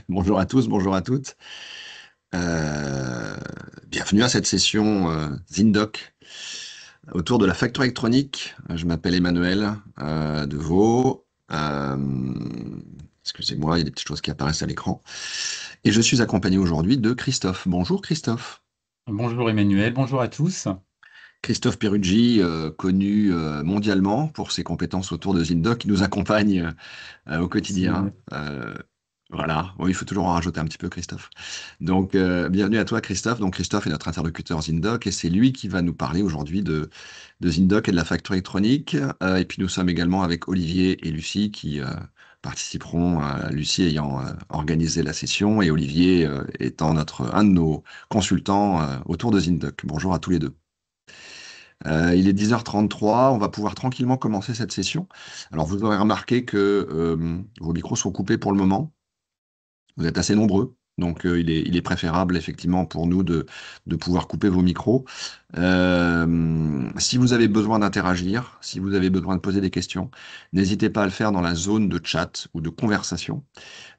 Bonjour à tous, bonjour à toutes. Euh, Bienvenue à cette session Zindoc autour de la facture électronique. Je m'appelle Emmanuel Deveau. Excusez-moi, il y a des petites choses qui apparaissent à l'écran. Et je suis accompagné aujourd'hui de Christophe. Bonjour Christophe. Bonjour Emmanuel, bonjour à tous. Christophe Peruggi, connu mondialement pour ses compétences autour de Zindoc, qui nous accompagne au quotidien. Merci. Voilà, oui, il faut toujours en rajouter un petit peu, Christophe. Donc, bienvenue à toi, Christophe. Donc, Christophe est notre interlocuteur Zindoc et c'est lui qui va nous parler aujourd'hui de Zindoc et de la facture électronique. Et puis, nous sommes également avec Olivier et Lucie qui participeront, Lucie ayant organisé la session et Olivier étant un de nos consultants autour de Zindoc. Bonjour à tous les deux. Il est 10h33, on va pouvoir tranquillement commencer cette session. Alors, vous aurez remarqué que vos micros sont coupés pour le moment. Vous êtes assez nombreux, donc il est préférable effectivement pour nous de pouvoir couper vos micros. Si vous avez besoin d'interagir, si vous avez besoin de poser des questions, n'hésitez pas à le faire dans la zone de chat ou de conversation.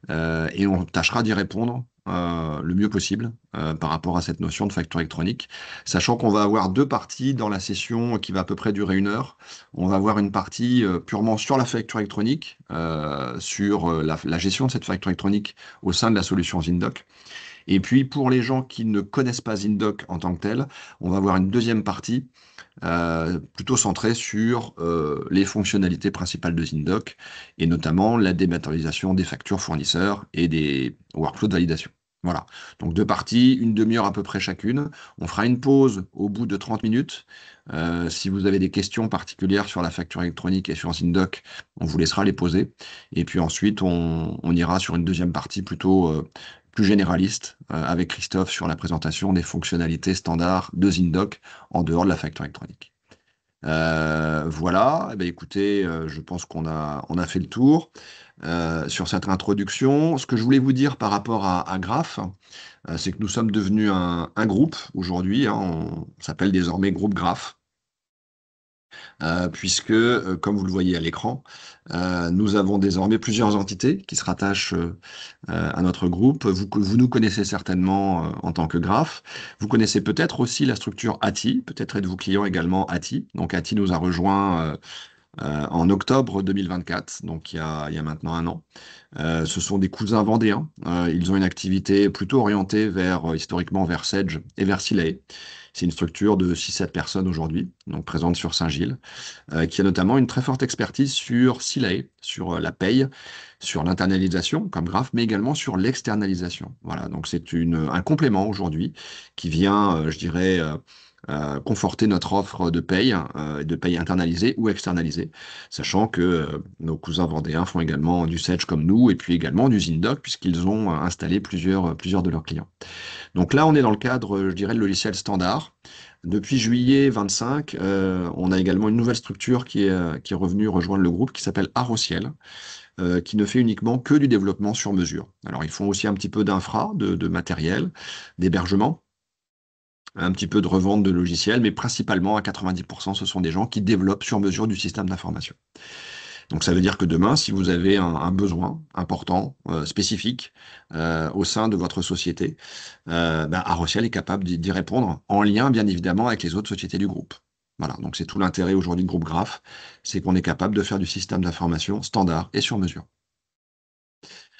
Et on tâchera d'y répondre le mieux possible par rapport à cette notion de facture électronique, sachant qu'on va avoir deux parties dans la session qui va à peu près durer 1 heure. On va avoir une partie purement sur la facture électronique, sur la gestion de cette facture électronique au sein de la solution Zindoc. Et puis pour les gens qui ne connaissent pas Zindoc en tant que tel, on va avoir une deuxième partie plutôt centré sur les fonctionnalités principales de Zindoc et notamment la dématérialisation des factures fournisseurs et des workflows de validation. Voilà. Donc deux parties, 1/2 heure à peu près chacune. On fera une pause au bout de 30 minutes. Si vous avez des questions particulières sur la facture électronique et sur Zindoc, on vous laissera les poser. Et puis ensuite, on ira sur une deuxième partie plutôt plus généraliste avec Christophe sur la présentation des fonctionnalités standards de Zindoc en dehors de la facture électronique. Voilà, eh bien, écoutez, je pense qu'on a fait le tour sur cette introduction. Ce que je voulais vous dire par rapport à Graph, c'est que nous sommes devenus un groupe aujourd'hui, hein, on s'appelle désormais Groupe Graph, puisque, comme vous le voyez à l'écran, nous avons désormais plusieurs entités qui se rattachent à notre groupe. Vous nous connaissez certainement en tant que Graph. Vous connaissez peut-être aussi la structure ATI, peut-être êtes-vous client également ATI. Donc ATI nous a rejoint en octobre 2024, donc il y a maintenant 1 an. Ce sont des cousins vendéens. Ils ont une activité plutôt orientée historiquement vers Sedge et vers Silay. C'est une structure de 6-7 personnes aujourd'hui, donc présente sur Saint-Gilles, qui a notamment une très forte expertise sur Silay, sur la paye, sur l'internalisation comme Graph, mais également sur l'externalisation. Voilà, donc c'est un complément aujourd'hui qui vient, je dirais, conforter notre offre de paye internalisée ou externalisée, sachant que nos cousins vendéens font également du Sedge comme nous, et puis également du Zindoc, puisqu'ils ont installé plusieurs de leurs clients. Donc là, on est dans le cadre, je dirais, de logiciel standard. Depuis juillet 25, on a également une nouvelle structure qui est revenue rejoindre le groupe, qui s'appelle Arociel, qui ne fait uniquement que du développement sur mesure. Alors, ils font aussi un petit peu d'infra, de matériel, d'hébergement, un petit peu de revente de logiciels, mais principalement à 90%, ce sont des gens qui développent sur mesure du système d'information. Donc ça veut dire que demain, si vous avez un besoin important, spécifique, au sein de votre société, Arociel est capable d'y répondre en lien, bien évidemment, avec les autres sociétés du groupe. Voilà, donc c'est tout l'intérêt aujourd'hui du groupe Graph, c'est qu'on est capable de faire du système d'information standard et sur mesure.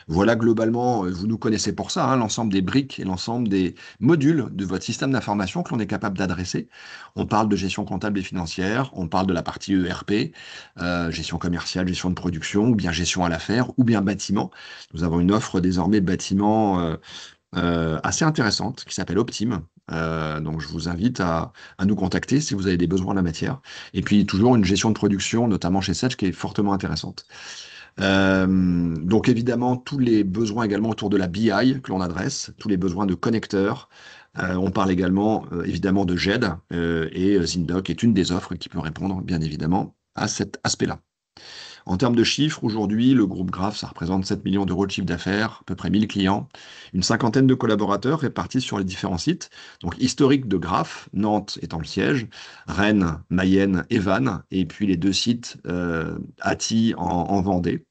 Voilà globalement, vous nous connaissez pour ça, hein, l'ensemble des briques et l'ensemble des modules de votre système d'information que l'on est capable d'adresser. On parle de gestion comptable et financière, on parle de la partie ERP, gestion commerciale, gestion de production, ou bien gestion à l'affaire, ou bien bâtiment. Nous avons une offre désormais bâtiment assez intéressante qui s'appelle Optime. Donc je vous invite à nous contacter si vous avez des besoins en la matière. Et puis toujours une gestion de production, notamment chez Sedge, qui est fortement intéressante. Donc évidemment, tous les besoins également autour de la BI que l'on adresse, tous les besoins de connecteurs. On parle également évidemment de GED et Zindoc est une des offres qui peut répondre bien évidemment à cet aspect-là. En termes de chiffres, aujourd'hui, le groupe Graph, ça représente 7 millions d'euros de chiffre d'affaires, à peu près 1000 clients, une cinquantaine de collaborateurs répartis sur les différents sites. Donc historique de Graph, Nantes étant le siège, Rennes, Mayenne et Vannes, et puis les deux sites ATI en Vendée.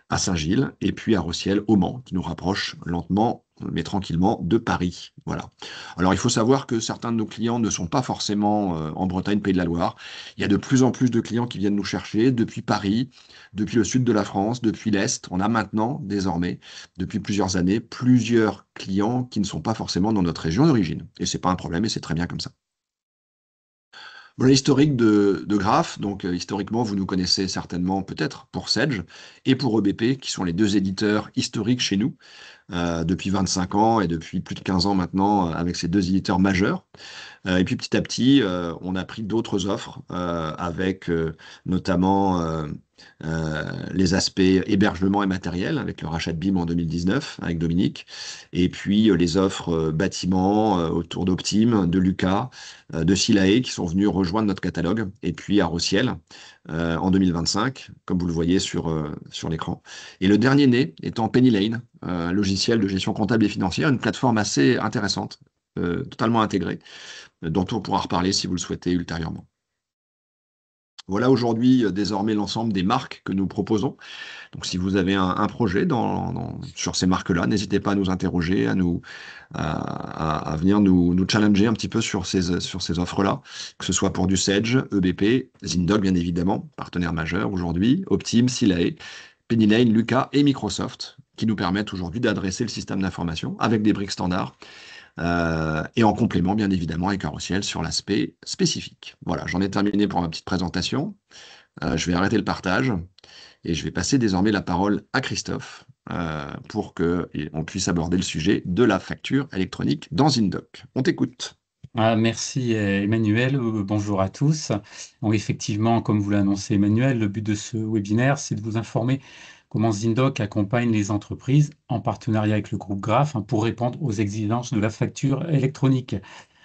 à Saint-Gilles, et puis à Rossiel, au Mans, qui nous rapproche lentement mais tranquillement de Paris. Voilà. Alors il faut savoir que certains de nos clients ne sont pas forcément en Bretagne, Pays de la Loire. Il y a de plus en plus de clients qui viennent nous chercher depuis Paris, depuis le sud de la France, depuis l'Est. On a maintenant, désormais, depuis plusieurs années, plusieurs clients qui ne sont pas forcément dans notre région d'origine. Et c'est pas un problème et c'est très bien comme ça. Voilà l'historique de Graph. Donc, historiquement, vous nous connaissez certainement peut-être pour Sedge et pour EBP, qui sont les deux éditeurs historiques chez nous, depuis 25 ans et depuis plus de 15 ans maintenant, avec ces deux éditeurs majeurs. Et puis petit à petit, on a pris d'autres offres avec notamment les aspects hébergement et matériel avec le rachat de BIM en 2019 avec Dominique. Et puis les offres bâtiments autour d'Optime, de Lucas, de Silae qui sont venus rejoindre notre catalogue. Et puis à Rossiel en 2025, comme vous le voyez sur l'écran. Et le dernier né étant Penny Lane, un logiciel de gestion comptable et financière, une plateforme assez intéressante, totalement intégrée dont on pourra reparler si vous le souhaitez ultérieurement. Voilà aujourd'hui désormais l'ensemble des marques que nous proposons. Donc si vous avez un projet sur ces marques-là, n'hésitez pas à nous interroger, à venir nous challenger un petit peu sur ces offres-là, que ce soit pour du Sedge, EBP, Zindog bien évidemment, partenaire majeur aujourd'hui, Optime, Silae, Pennylane, Lucas et Microsoft, qui nous permettent aujourd'hui d'adresser le système d'information avec des briques standards et en complément, bien évidemment, avec un Carrossiel sur l'aspect spécifique. Voilà, j'en ai terminé pour ma petite présentation. Je vais arrêter le partage et je vais passer désormais la parole à Christophe pour qu'on puisse aborder le sujet de la facture électronique dans Indoc. On t'écoute. Merci Emmanuel. Bonjour à tous. Donc, effectivement, comme vous l'annoncez Emmanuel, le but de ce webinaire, c'est de vous informer comment Zindoc accompagne les entreprises en partenariat avec le groupe Graph pour répondre aux exigences de la facture électronique.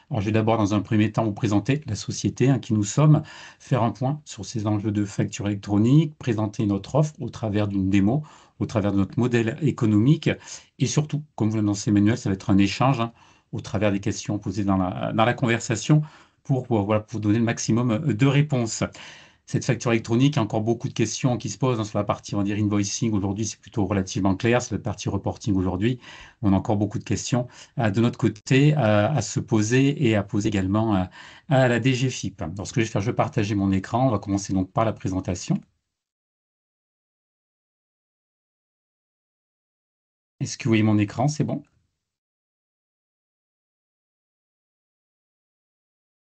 Alors, je vais d'abord, dans un premier temps, vous présenter la société qui nous sommes, faire un point sur ces enjeux de facture électronique, présenter notre offre au travers d'une démo, au travers de notre modèle économique. Et surtout, comme vous l'annoncez, Emmanuel, ça va être un échange au travers des questions posées dans la conversation voilà, pour donner le maximum de réponses. Cette facture électronique, il y a encore beaucoup de questions qui se posent sur la partie, on va dire, invoicing. Aujourd'hui, c'est plutôt relativement clair. C'est la partie reporting aujourd'hui. On a encore beaucoup de questions de notre côté à se poser et à poser également à la DGFiP. Alors, ce que je vais faire, je vais partager mon écran. On va commencer donc par la présentation. Est-ce que vous voyez mon écran? C'est bon?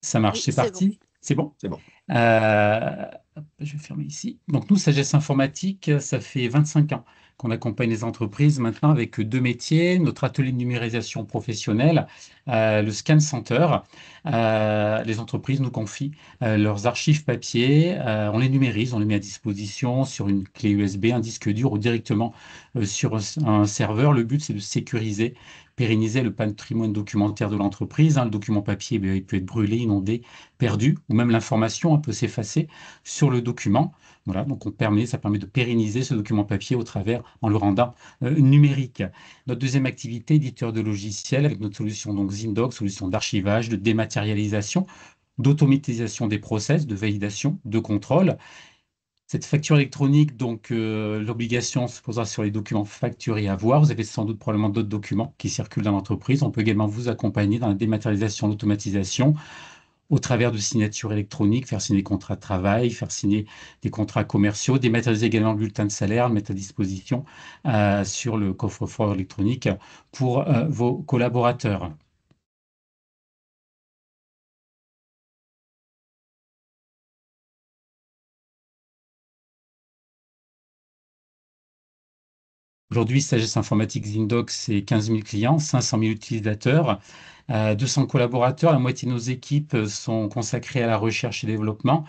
Ça marche, Oui, c'est c'est bon. parti? C'est bon? C'est bon. Hop, je vais fermer ici. Donc nous, Sagesse Informatique, ça fait 25 ans qu'on accompagne les entreprises maintenant avec deux métiers. Notre atelier de numérisation professionnelle, le Scan Center. Les entreprises nous confient leurs archives papier. On les numérise, on les met à disposition sur une clé USB, un disque dur ou directement sur un serveur. Le but, c'est de sécuriser, pérenniser le patrimoine documentaire de l'entreprise. Le document papier, il peut être brûlé, inondé, perdu, ou même l'information peut s'effacer sur le document. Voilà, donc ça permet de pérenniser ce document papier au travers, en le rendant numérique. Notre deuxième activité, éditeur de logiciels, avec notre solution donc Zindoc, solution d'archivage, de dématérialisation, d'automatisation des process, de validation, de contrôle. Cette facture électronique, donc l'obligation se posera sur les documents facturés à voir. Vous avez sans doute probablement d'autres documents qui circulent dans l'entreprise. On peut également vous accompagner dans la dématérialisation, l'automatisation au travers de signatures électroniques, faire signer des contrats de travail, faire signer des contrats commerciaux, dématérialiser également le bulletin de salaire, le mettre à disposition sur le coffre-fort électronique pour vos collaborateurs. Aujourd'hui, Sagesse Informatique Zindoc, c'est 15 000 clients, 500 000 utilisateurs, 200 collaborateurs. La moitié de nos équipes sont consacrées à la recherche et développement,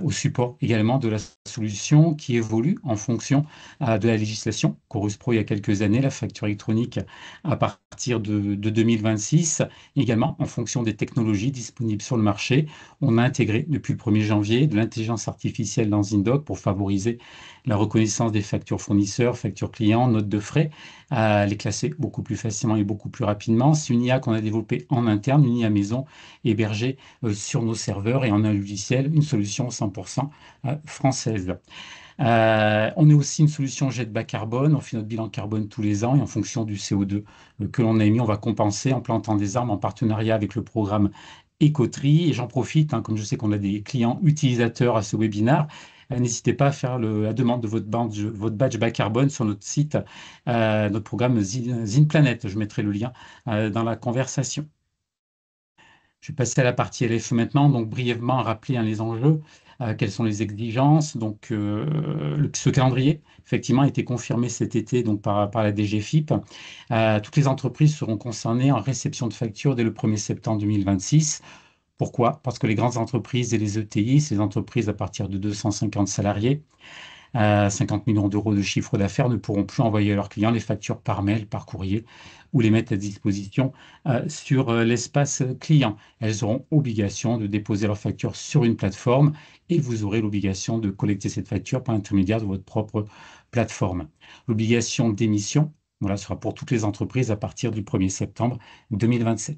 au support également de la solution qui évolue en fonction de la législation. Chorus Pro, il y a quelques années, la facture électronique à partir de 2026, également en fonction des technologies disponibles sur le marché. On a intégré depuis le 1er janvier de l'intelligence artificielle dans Zindoc pour favoriser la reconnaissance des factures fournisseurs, factures clients, notes de frais, les classer beaucoup plus facilement et beaucoup plus rapidement. C'est une IA qu'on a développée en interne, une IA maison hébergée sur nos serveurs et en un logiciel, une solution 100% française. On est aussi une solution jet de bas carbone. On fait notre bilan carbone tous les ans et en fonction du CO2 que l'on a émis, on va compenser en plantant des arbres en partenariat avec le programme Écoterie. Et j'en profite, hein, comme je sais qu'on a des clients utilisateurs à ce webinaire, n'hésitez pas à faire la demande de votre badge bas carbone sur notre site, notre programme ZinPlanet. Je mettrai le lien dans la conversation. Je vais passer à la partie LFE maintenant, donc brièvement rappeler hein, les enjeux, quelles sont les exigences. Donc, ce calendrier, effectivement, a été confirmé cet été donc, par la DGFiP. Toutes les entreprises seront concernées en réception de factures dès le 1er septembre 2026. Pourquoi? Parce que les grandes entreprises et les ETI, c'est les entreprises à partir de 250 salariés, 50 millions d'euros de chiffre d'affaires, ne pourront plus envoyer à leurs clients les factures par mail, par courrier ou les mettre à disposition sur l'espace client. Elles auront obligation de déposer leurs factures sur une plateforme et vous aurez l'obligation de collecter cette facture par l'intermédiaire de votre propre plateforme. L'obligation d'émission, voilà, sera pour toutes les entreprises à partir du 1er septembre 2027.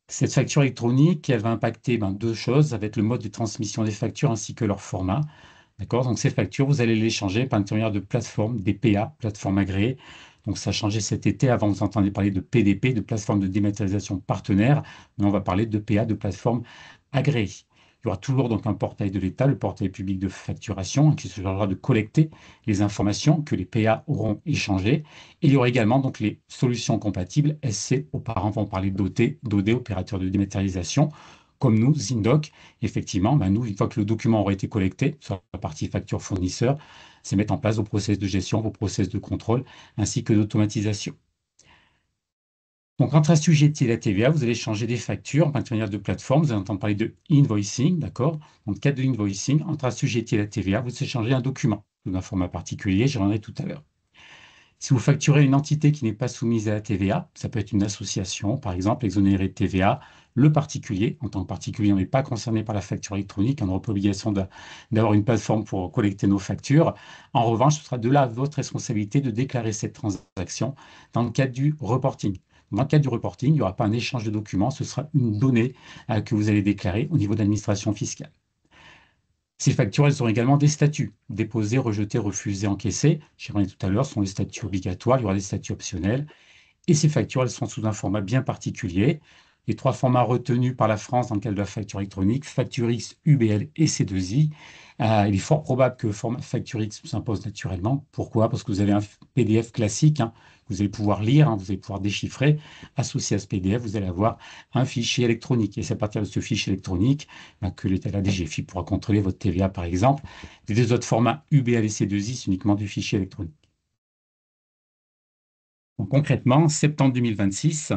Cette facture électronique, elle va impacter deux choses. Ça va être le mode de transmission des factures ainsi que leur format. D'accord? Donc, ces factures, vous allez les changer par l'intermédiaire de plateformes, des PA, plateformes agréées. Donc, ça a changé cet été. Avant, vous entendez parler de PDP, de plateformes de dématérialisation partenaires. Mais on va parler de PA, de plateformes agréées. Il y aura toujours donc un portail de l'État, le portail public de facturation, qui se chargera de collecter les informations que les PA auront échangées. Et il y aura également donc les solutions compatibles SC. Auparavant, on parlait d'OD, opérateur de dématérialisation, comme nous, Zindoc. Effectivement, nous, une fois que le document aura été collecté, sur la partie facture fournisseur, c'est mettre en place vos process de gestion, vos process de contrôle, ainsi que d'automatisation. Donc, entre assujettis et la TVA, vous allez changer des factures en partenariat de plateforme. Vous allez entendre parler de invoicing, d'accord? Dans le cadre de invoicing, entre assujettis et la TVA, vous échangez un document d'un format particulier, j'y reviendrai tout à l'heure. Si vous facturez une entité qui n'est pas soumise à la TVA, ça peut être une association, par exemple, exonérée de TVA, le particulier, en tant que particulier, on n'est pas concerné par la facture électronique, on n'aura pas l'obligation d'avoir une plateforme pour collecter nos factures. En revanche, ce sera de là votre responsabilité de déclarer cette transaction dans le cadre du reporting. Dans le cadre du reporting, il n'y aura pas un échange de documents, ce sera une donnée que vous allez déclarer au niveau de l'administration fiscale. Ces factures, elles ont également des statuts. Déposer, rejeter, refuser, encaisser. J'y reviens tout à l'heure, ce sont les statuts obligatoires, il y aura des statuts optionnels. Et ces factures, elles sont sous un format bien particulier. Les trois formats retenus par la France dans le cadre de la facture électronique, Facture X, UBL et C2I. Il est fort probable que Facture X s'impose naturellement. Pourquoi? Parce que vous avez un PDF classique, hein, que vous allez pouvoir lire, hein, vous allez pouvoir déchiffrer. Associé à ce PDF, vous allez avoir un fichier électronique. Et c'est à partir de ce fichier électronique que la DGFiP pourra contrôler votre TVA, par exemple. Les deux autres formats, UBL et C2I, c'est uniquement du fichier électronique. Donc, concrètement, septembre 2026,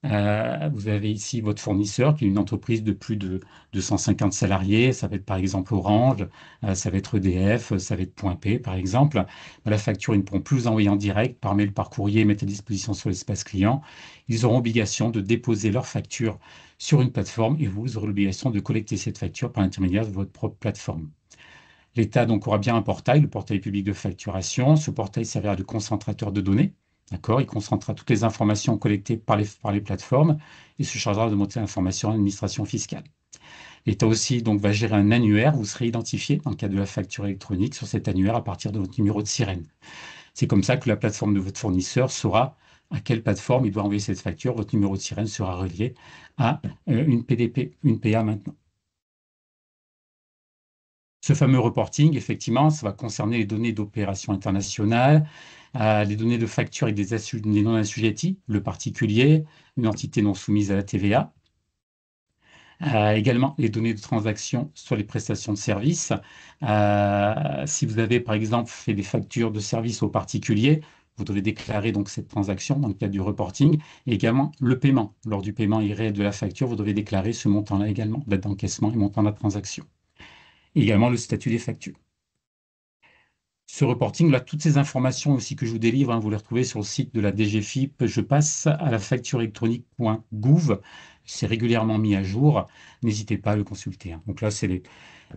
vous avez ici votre fournisseur qui est une entreprise de plus de 250 salariés. Ça va être par exemple Orange, ça va être EDF, ça va être Point P par exemple. La facture, ils ne pourront plus vous envoyer en direct par mail, par courrier, mettre à disposition sur l'espace client. Ils auront obligation de déposer leur facture sur une plateforme et vous aurez l'obligation de collecter cette facture par l'intermédiaire de votre propre plateforme. L'État donc aura bien un portail, le portail public de facturation. Ce portail servira de concentrateur de données. D'accord? Il concentrera toutes les informations collectées par les plateformes et se chargera de monter l'information à l'administration fiscale. L'État aussi donc, va gérer un annuaire. Vous serez identifié dans le cadre de la facture électronique sur cet annuaire à partir de votre numéro de sirène. C'est comme ça que la plateforme de votre fournisseur saura à quelle plateforme il doit envoyer cette facture. Votre numéro de sirène sera relié à une PDP, une PA maintenant. Ce fameux reporting, effectivement, ça va concerner les données d'opération internationale, les données de facture avec des non assujettis, le particulier, une entité non soumise à la TVA. Également, les données de transaction sur les prestations de services. Si vous avez, par exemple, fait des factures de services aux particuliers, vous devez déclarer donc cette transaction dans le cadre du reporting. Et également, le paiement. Lors du paiement irréel de la facture, vous devez déclarer ce montant-là également, date d'encaissement et montant de la transaction. Et également, le statut des factures. Ce reporting, là, toutes ces informations aussi que je vous délivre, hein, vous les retrouvez sur le site de la DGFiP. Je passe à la facture électronique.gouv. C'est régulièrement mis à jour. N'hésitez pas à le consulter, hein. Donc là, c'est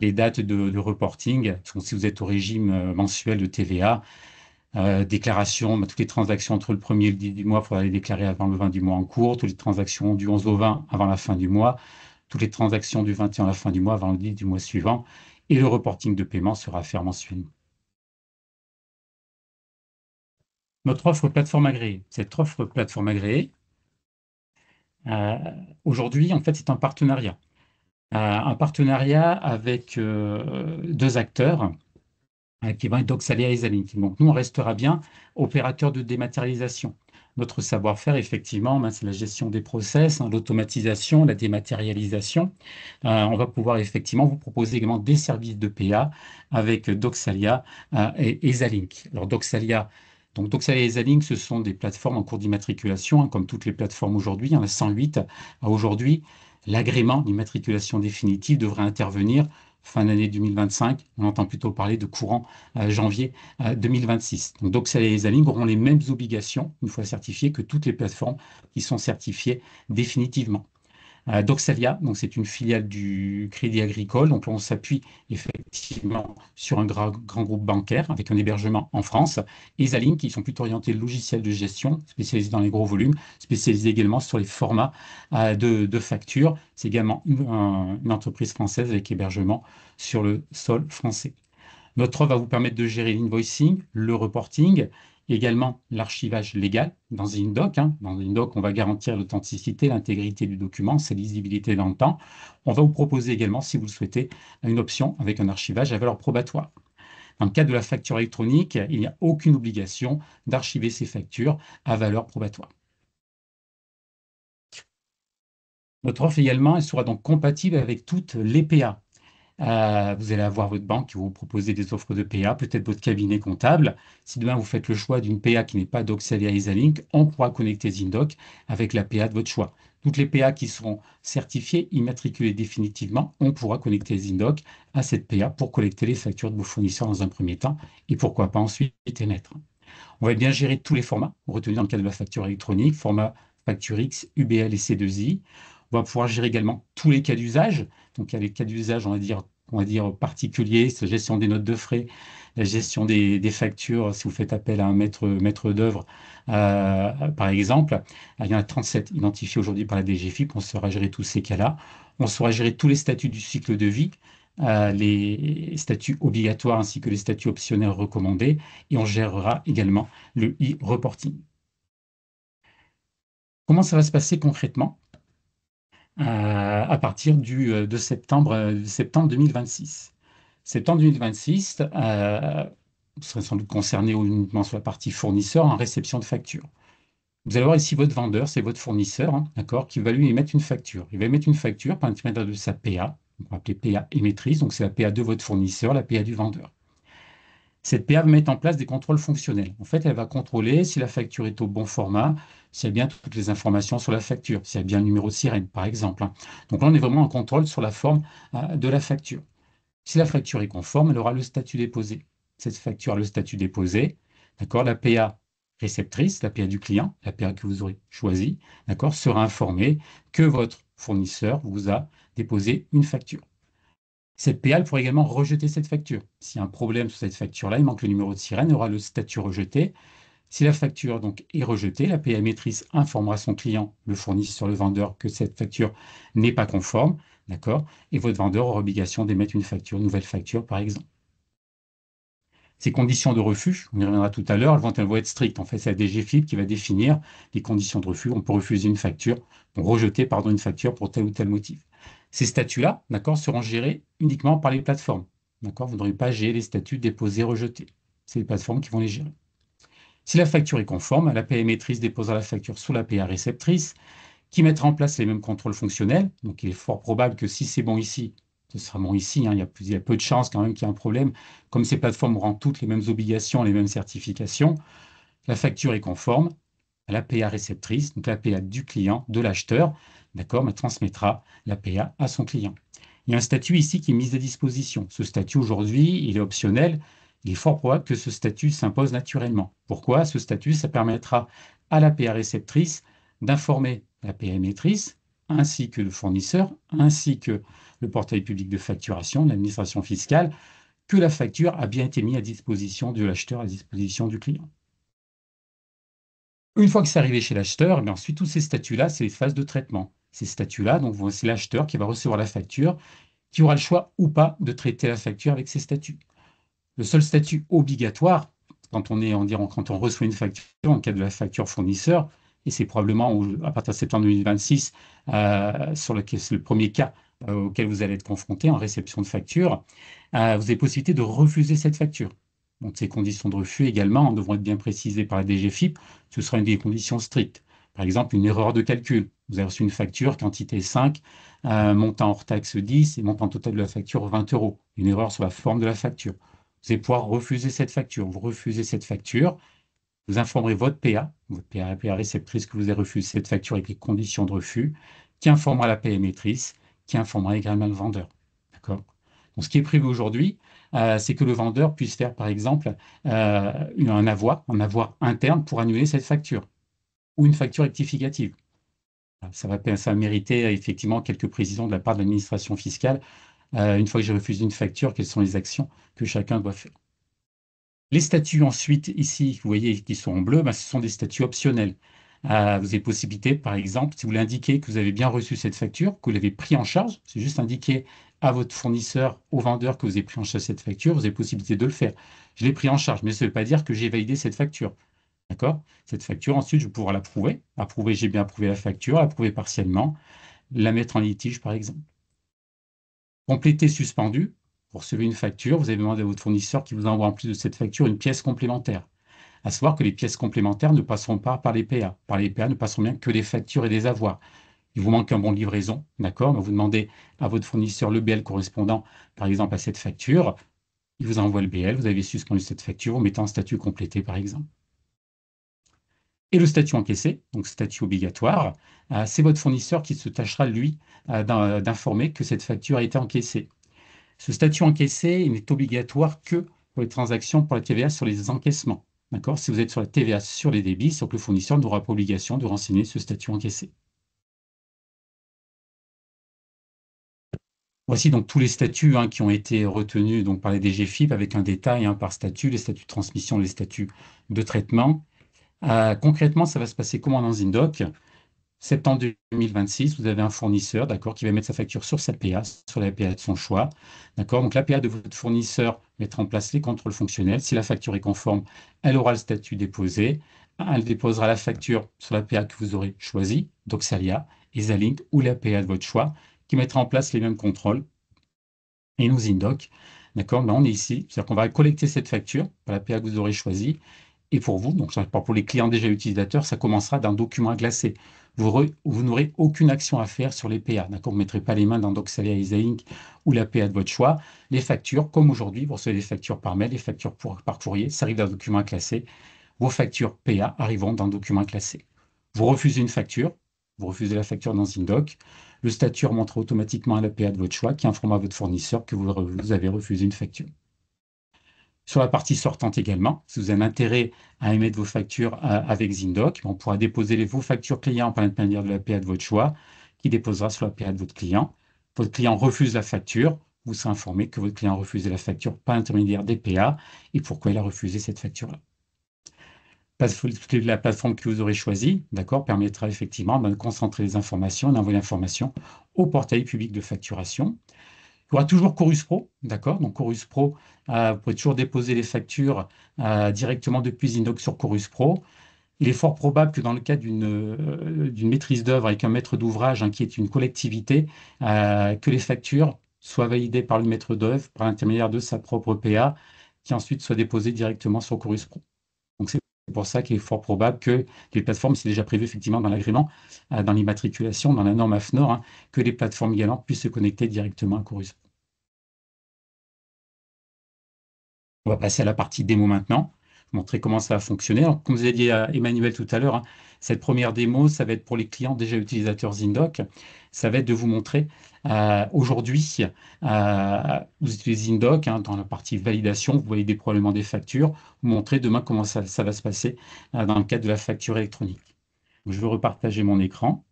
les dates de reporting. Donc, si vous êtes au régime mensuel de TVA, déclaration, toutes les transactions entre le 1er et le 10 du mois, il faudra les déclarer avant le 20 du mois en cours. Toutes les transactions du 11 au 20 avant la fin du mois. Toutes les transactions du 21 à la fin du mois avant le 10 du mois suivant. Et le reporting de paiement sera à faire mensuellement. Notre offre plateforme agréée. Cette offre plateforme agréée, euh, aujourd'hui, en fait, c'est un partenariat avec deux acteurs qui vont être Doxalia et Exalink. Donc, nous, on restera bien opérateur de dématérialisation. Notre savoir-faire, effectivement, ben, c'est la gestion des process, hein, l'automatisation, la dématérialisation. On va pouvoir effectivement vous proposer également des services de PA avec Doxalia et Exalink. Alors, Doxalia et Exalink, ce sont des plateformes en cours d'immatriculation, hein, comme toutes les plateformes aujourd'hui. Il y en a 108 aujourd'hui. L'agrément d'immatriculation définitive devrait intervenir fin d'année 2025. On entend plutôt parler de courant janvier 2026. Donc Doxalia et Exalink auront les mêmes obligations, une fois certifiées, que toutes les plateformes qui sont certifiées définitivement. Doxalia, donc c'est une filiale du Crédit Agricole. Donc là, on s'appuie effectivement sur un grand groupe bancaire avec un hébergement en France. Et Exalink, qui sont plutôt orientés logiciels de gestion, spécialisés dans les gros volumes, spécialisés également sur les formats de factures. C'est également une entreprise française avec hébergement sur le sol français. Notre offre va vous permettre de gérer l'invoicing, le reporting, également l'archivage légal dans InDoc. Dans InDoc, on va garantir l'authenticité, l'intégrité du document, sa lisibilité dans le temps. On va vous proposer également, si vous le souhaitez, une option avec un archivage à valeur probatoire. Dans le cadre de la facture électronique, il n'y a aucune obligation d'archiver ces factures à valeur probatoire. Notre offre également, elle sera donc compatible avec toutes les PA. Vous allez avoir votre banque qui va vous proposer des offres de PA, peut-être votre cabinet comptable. Si demain vous faites le choix d'une PA qui n'est pas Doxalia Exalink, on pourra connecter Zindoc avec la PA de votre choix. Toutes les PA qui seront certifiées, immatriculées définitivement, on pourra connecter Zindoc à cette PA pour collecter les factures de vos fournisseurs dans un premier temps et pourquoi pas ensuite émettre. On va bien gérer tous les formats retenus dans le cadre de la facture électronique, format facture X, UBL et C2I. On va pouvoir gérer également tous les cas d'usage. Donc, il y a les cas d'usage, on va dire particuliers, c'est la gestion des notes de frais, la gestion des factures, si vous faites appel à un maître d'œuvre, par exemple. Il y en a 37 identifiés aujourd'hui par la DGFiP. On saura gérer tous ces cas-là. On saura gérer tous les statuts du cycle de vie, les statuts obligatoires ainsi que les statuts optionnels recommandés. Et on gérera également le e-reporting. Comment ça va se passer concrètement à partir de septembre 2026? Septembre 2026, vous serez sans doute concerné uniquement sur la partie fournisseur en réception de facture. Vous allez voir ici votre vendeur, c'est votre fournisseur, d'accord, qui va lui émettre une facture. Il va émettre une facture par l'intermédiaire de sa PA, on va appeler PA émettrice, donc c'est la PA de votre fournisseur, la PA du vendeur. Cette PA va mettre en place des contrôles fonctionnels. En fait, elle va contrôler si la facture est au bon format, s'il y a bien toutes les informations sur la facture, s'il y a bien le numéro de sirène, par exemple. Donc là, on est vraiment en contrôle sur la forme de la facture. Si la facture est conforme, elle aura le statut déposé. Cette facture a le statut déposé, d'accord, la PA réceptrice, la PA du client, la PA que vous aurez choisie, d'accord, sera informée que votre fournisseur vous a déposé une facture. Cette PA pourrait également rejeter cette facture. S'il y a un problème sur cette facture-là, il manque le numéro de sirène, il aura le statut rejeté. Si la facture donc est rejetée, la PA émettrice informera son client, le fournisseur, le vendeur, que cette facture n'est pas conforme, d'accord? Et votre vendeur aura obligation d'émettre une nouvelle facture, par exemple. Ces conditions de refus, on y reviendra tout à l'heure, elles vont être strictes. En fait, c'est la DGFiP qui va définir les conditions de refus. On peut refuser une facture, rejeter, une facture pour tel ou tel motif. Ces statuts-là, d'accord, seront gérés uniquement par les plateformes. D'accord, vous n'aurez pas à gérer les statuts déposés, rejetés. C'est les plateformes qui vont les gérer. Si la facture est conforme, la PA émettrice déposera la facture sous la PA réceptrice, qui mettra en place les mêmes contrôles fonctionnels. Donc, il est fort probable que si c'est bon ici, ce sera bon ici. Il y a peu de chances quand même qu'il y ait un problème. Comme ces plateformes auront toutes les mêmes obligations, les mêmes certifications, la facture est conforme à la PA réceptrice, donc la PA du client, de l'acheteur, d'accord, mais transmettra la PA à son client. Il y a un statut ici qui est mis à disposition. Ce statut aujourd'hui, il est optionnel. Il est fort probable que ce statut s'impose naturellement. Pourquoi? Ce statut, ça permettra à la PA réceptrice d'informer la PA émettrice, ainsi que le fournisseur, ainsi que le portail public de facturation, l'administration fiscale, que la facture a bien été mise à disposition de l'acheteur, à disposition du client. Une fois que c'est arrivé chez l'acheteur, ensuite, tous ces statuts-là, c'est les phases de traitement. Ces statuts-là, donc, c'est l'acheteur qui va recevoir la facture, qui aura le choix ou pas de traiter la facture avec ces statuts. Le seul statut obligatoire, quand on reçoit une facture, en cas de la facture fournisseur, et c'est probablement à partir de septembre 2026, c'est le premier cas auquel vous allez être confronté en réception de facture, vous avez possibilité de refuser cette facture. Donc, ces conditions de refus également devront être bien précisées par la DGFiP. Ce sera une des conditions strictes. Par exemple, une erreur de calcul. Vous avez reçu une facture, quantité 5, montant hors taxe 10 et montant total de la facture 20 euros. Une erreur sur la forme de la facture. Vous allez pouvoir refuser cette facture. Vous refusez cette facture, vous informerez votre PA réceptrice que vous avez refusé cette facture avec les conditions de refus, qui informera la PA émettrice, qui informera également le vendeur. D'accord? Donc, ce qui est prévu aujourd'hui, c'est que le vendeur puisse faire, par exemple, un avoir interne pour annuler cette facture ou une facture rectificative. Ça va mériter effectivement quelques précisions de la part de l'administration fiscale. Une fois que j'ai refusé une facture, quelles sont les actions que chacun doit faire? Les statuts ensuite, ici, vous voyez, qui sont en bleu, ben, ce sont des statuts optionnels. Vous avez possibilité, par exemple, si vous voulez indiquer que vous avez bien reçu cette facture, que vous l'avez pris en charge, c'est juste indiquer à votre fournisseur, au vendeur que vous avez pris en charge cette facture, vous avez possibilité de le faire. Je l'ai pris en charge, mais ça ne veut pas dire que j'ai validé cette facture. D'accord? Cette facture, ensuite, je vais pouvoir l'approuver. Approuver, j'ai bien approuvé la facture, l'approuver partiellement, la mettre en litige, par exemple. Compléter suspendu. Vous recevez une facture, vous avez demandé à votre fournisseur qui vous envoie en plus de cette facture une pièce complémentaire. À savoir que les pièces complémentaires ne passeront pas par les PA. Par les PA ne passeront bien que les factures et des avoirs. Il vous manque un bon de livraison, d'accord? Donc vous demandez à votre fournisseur le BL correspondant, par exemple, à cette facture. Il vous envoie le BL, vous avez suspendu cette facture, vous mettez en statut complété, par exemple. Et le statut encaissé, donc statut obligatoire, c'est votre fournisseur qui se tâchera, lui, d'informer que cette facture a été encaissée. Ce statut encaissé, il n'est obligatoire que pour les transactions pour la TVA sur les encaissements. D'accord? Si vous êtes sur la TVA sur les débits, c'est que le fournisseur n'aura pas obligation de renseigner ce statut encaissé. Voici donc tous les statuts qui ont été retenus donc, par les DGFiP avec un détail par statut, les statuts de transmission, les statuts de traitement. Concrètement, ça va se passer comment dans Zindoc? Septembre 2026, vous avez un fournisseur, d'accord, qui va mettre sa facture sur sa PA, sur la PA de son choix, d'accord. Donc la PA de votre fournisseur mettra en place les contrôles fonctionnels. Si la facture est conforme, elle aura le statut déposé. Elle déposera la facture sur la PA que vous aurez choisie, Doxalia, Exalink ou la PA de votre choix, qui mettra en place les mêmes contrôles. Et nous, Indoc, d'accord, là on est ici, c'est-à-dire qu'on va collecter cette facture par la PA que vous aurez choisie. Et pour vous, donc pour les clients déjà utilisateurs, ça commencera d'un document à glacer. Vous n'aurez aucune action à faire sur les PA. D'accord? Vous ne mettrez pas les mains dans Doxalia, Exalink ou la PA de votre choix. Les factures, comme aujourd'hui, vous recevez des factures par mail, les factures par courrier, ça arrive d'un document à classer. Vos factures PA arriveront d'un document à classer. Vous refusez une facture, vous refusez la facture dans Zindoc. Le statut remontera automatiquement à la PA de votre choix qui informera votre fournisseur que vous avez refusé une facture. Sur la partie sortante également, si vous avez intérêt à émettre vos factures avec Zindoc, on pourra déposer vos factures clients par l'intermédiaire de la PA de votre choix, qui déposera sur la PA de votre client. Votre client refuse la facture, vous serez informé que votre client a refusé la facture par l'intermédiaire des PA et pourquoi il a refusé cette facture-là. La plateforme que vous aurez choisie, d'accord, permettra effectivement de concentrer les informations, d'envoyer l'information au portail public de facturation. Il y aura toujours Chorus Pro, d'accord? Donc Chorus Pro, vous pouvez toujours déposer les factures directement depuis Zindoc sur Chorus Pro. Il est fort probable que dans le cas d'une maîtrise d'œuvre avec un maître d'ouvrage qui est une collectivité, que les factures soient validées par le maître d'œuvre par l'intermédiaire de sa propre PA, qui ensuite soit déposée directement sur Chorus Pro. Donc c'est pour ça qu'il est fort probable que les plateformes, c'est déjà prévu effectivement dans l'agrément, dans l'immatriculation, dans la norme AFNOR, que les plateformes également puissent se connecter directement à Chorus Pro. On va passer à la partie démo maintenant, montrer comment ça va fonctionner. Alors, comme vous avez dit à Emmanuel tout à l'heure, cette première démo, ça va être pour les clients déjà utilisateurs Zindoc. Ça va être de vous montrer aujourd'hui, vous utilisez Zindoc dans la partie validation, vous voyez des probablement des factures, vous montrer demain comment ça va se passer dans le cadre de la facture électronique. Donc, je vais repartager mon écran.